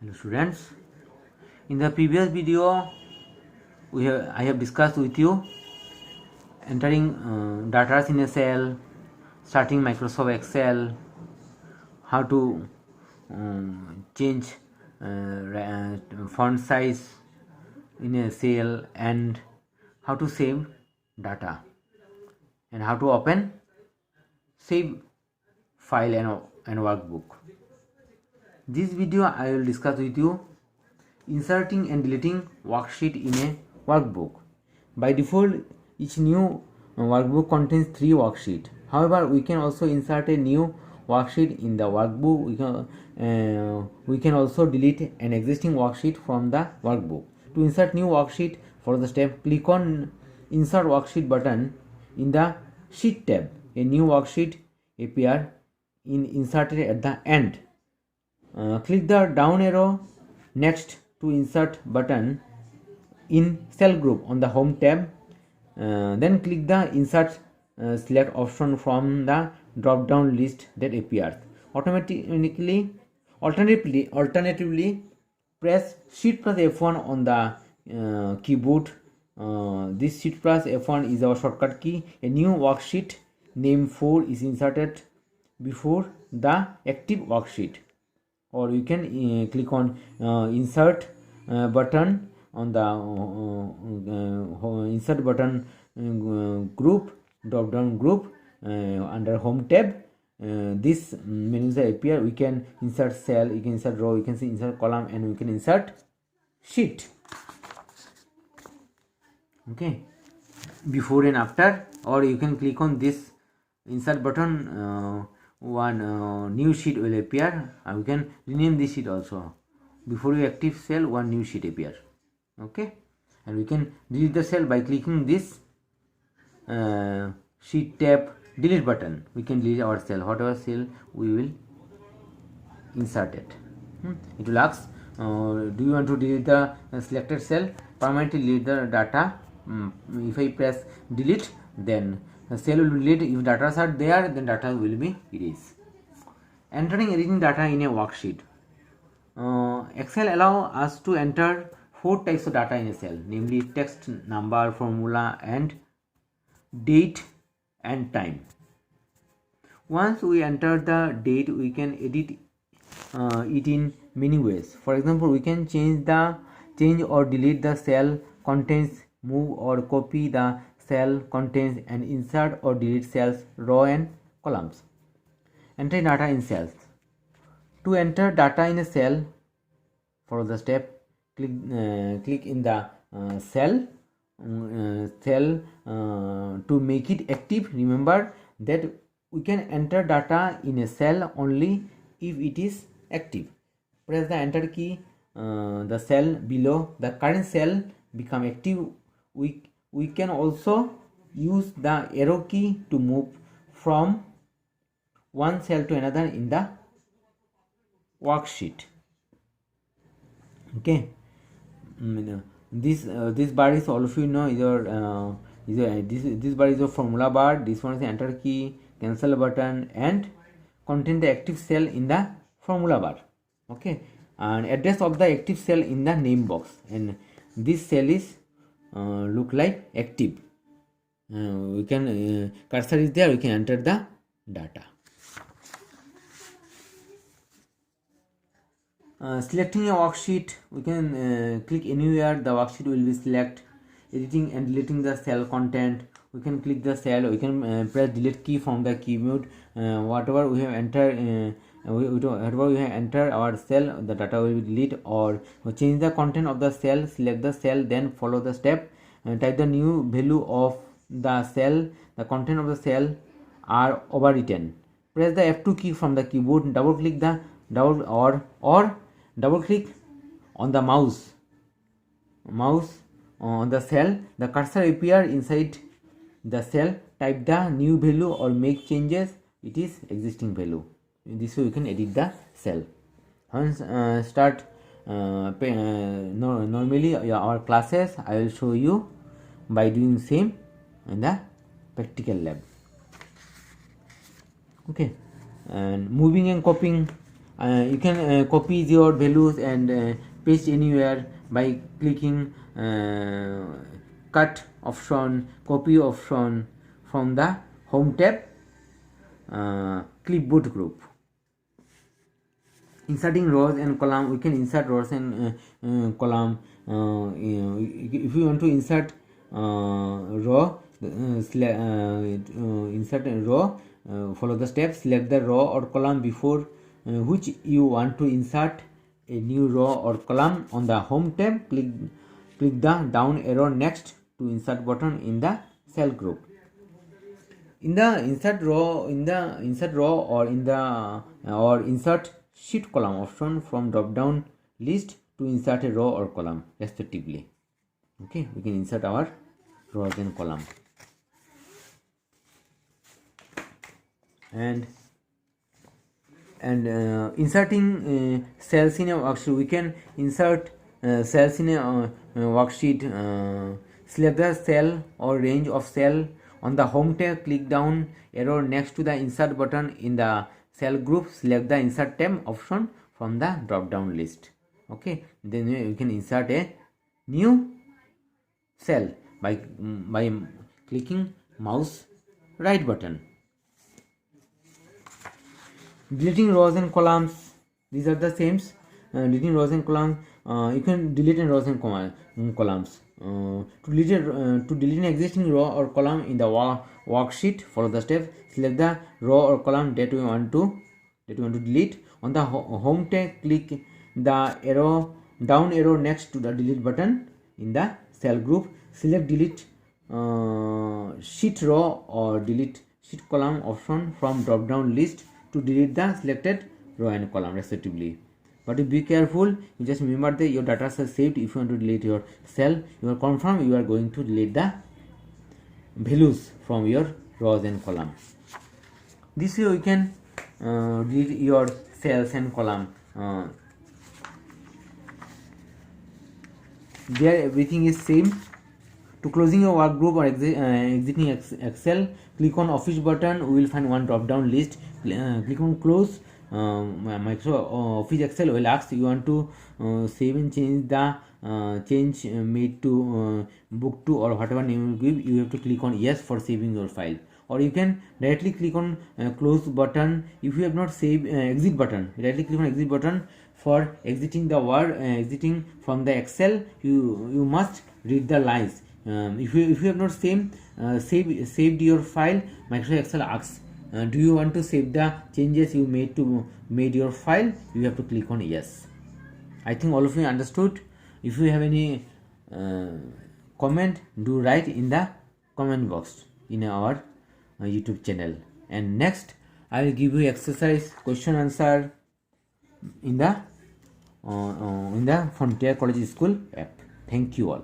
Hello students, in the previous video I have discussed with you entering data in a cell, starting Microsoft Excel, how to change font size in a cell, and how to save data, and how to open save file and workbook. This video I will discuss with you inserting and deleting worksheet in a workbook. By default, each new workbook contains 3 worksheets. However, we can also insert a new worksheet in the workbook. We can also delete an existing worksheet from the workbook. To insert new worksheet, for the step, click on Insert Worksheet button in the Sheet tab. A new worksheet appear inserted at the end. Click the down arrow next to insert button in cell group on the home tab. Then click the insert select option from the drop down list that appears. Alternatively, press Shift plus F1 on the keyboard. This Shift plus F1 is our shortcut key. A new worksheet name 4 is inserted before the active worksheet. Or you can click on insert button on the insert button group, drop down group under home tab. This menus appear. We can insert cell, you can insert row, you can insert column, and we can insert sheet. Okay, before and after. Or you can click on this insert button, one new sheet will appear. We can rename this sheet also. Before you active cell, one new sheet appear. Okay, and we can delete the cell by clicking this sheet tab delete button. We can delete our cell, whatever cell we will insert it. It will ask, do you want to delete the selected cell? Permanently delete the data. If I press delete, then the cell will be deleted. If data are there, then data will be erased. Entering editing data in a worksheet. Excel allow us to enter 4 types of data in a cell, namely text, number, formula, and date and time. Once we enter the date, we can edit it in many ways. For example, we can change or delete the cell contents, move or copy the cell contents, and insert or delete cells, row and columns. Enter data in cells. To enter data in a cell, for the step, click in the cell to make it active. Remember that we can enter data in a cell only if it is active. Press the enter key. The cell below the current cell become active. We can also use the arrow key to move from one cell to another in the worksheet. Okay, this bar is, all of you know, this bar is your formula bar. This one is the enter key, cancel button, and contain the active cell in the formula bar. Okay, and address of the active cell in the name box, and this cell is look like active. We can cursor is there, we can enter the data. Selecting a worksheet, we can click anywhere, the worksheet will be select. Editing and deleting the cell content, we can click the cell, we can press delete key from the keyboard. Whatever we have entered, whatever we have entered our cell, the data will be deleted. Or change the content of the cell, select the cell, then follow the step, type the new value of the cell. The content of the cell are overwritten. Press the F2 key from the keyboard, double click double click on the mouse on the cell. The cursor appear inside the cell. Type the new value or make changes. It is existing value. This way you can edit the cell. Once start normally our classes, I will show you by doing same in the practical lab. Okay, and moving and copying. You can copy your values and paste anywhere by clicking cut option, copy option from the home tab, clipboard group. Inserting rows and column, we can insert rows and column. If you want to insert row, insert a row, follow the steps. Select the row or column before which you want to insert a new row or column. On the home tab, click the down arrow next to insert button in the cell group. In the insert row or insert sheet column option from drop down list to insert a row or column respectively. Okay, we can insert our rows and column. And inserting cells in a worksheet, we can insert cells in a worksheet. Select the cell or range of cell. On the home tab, click down arrow next to the insert button in the cell group. Select the insert tab option from the drop down list. Okay, then you can insert a new cell by clicking mouse right button. Deleting rows and columns, these are the same. Deleting rows and columns, you can delete in rows and columns. To delete an existing row or column in the worksheet, follow the steps. Select the row or column that you want to delete. On the home tab, click the down arrow next to the delete button in the cell group. Select delete sheet row or delete sheet column option from drop down list to delete the selected row and column respectively. But be careful, you just remember that your data is saved. If you want to delete your cell, you are confirmed you are going to delete the values from your rows and columns. This way you can delete your cells and column. There everything is same. To closing your work group or exiting Excel, click on Office button. We will find one drop down list. Click on Close. Microsoft Office Excel will ask you want to save and change the change made to book to or whatever name you give. You have to click on yes for saving your file, or you can directly click on close button. If you have not saved exit button, directly click on exit button for exiting the word, exiting from the Excel. You must read the lines. If you have not saved your file, Microsoft Excel asks, do you want to save the changes you made your file? You have to click on yes. I think all of you understood. If you have any comment, do write in the comment box in our YouTube channel. And next, I will give you exercise question answer in the Frontier College School app. Thank you all.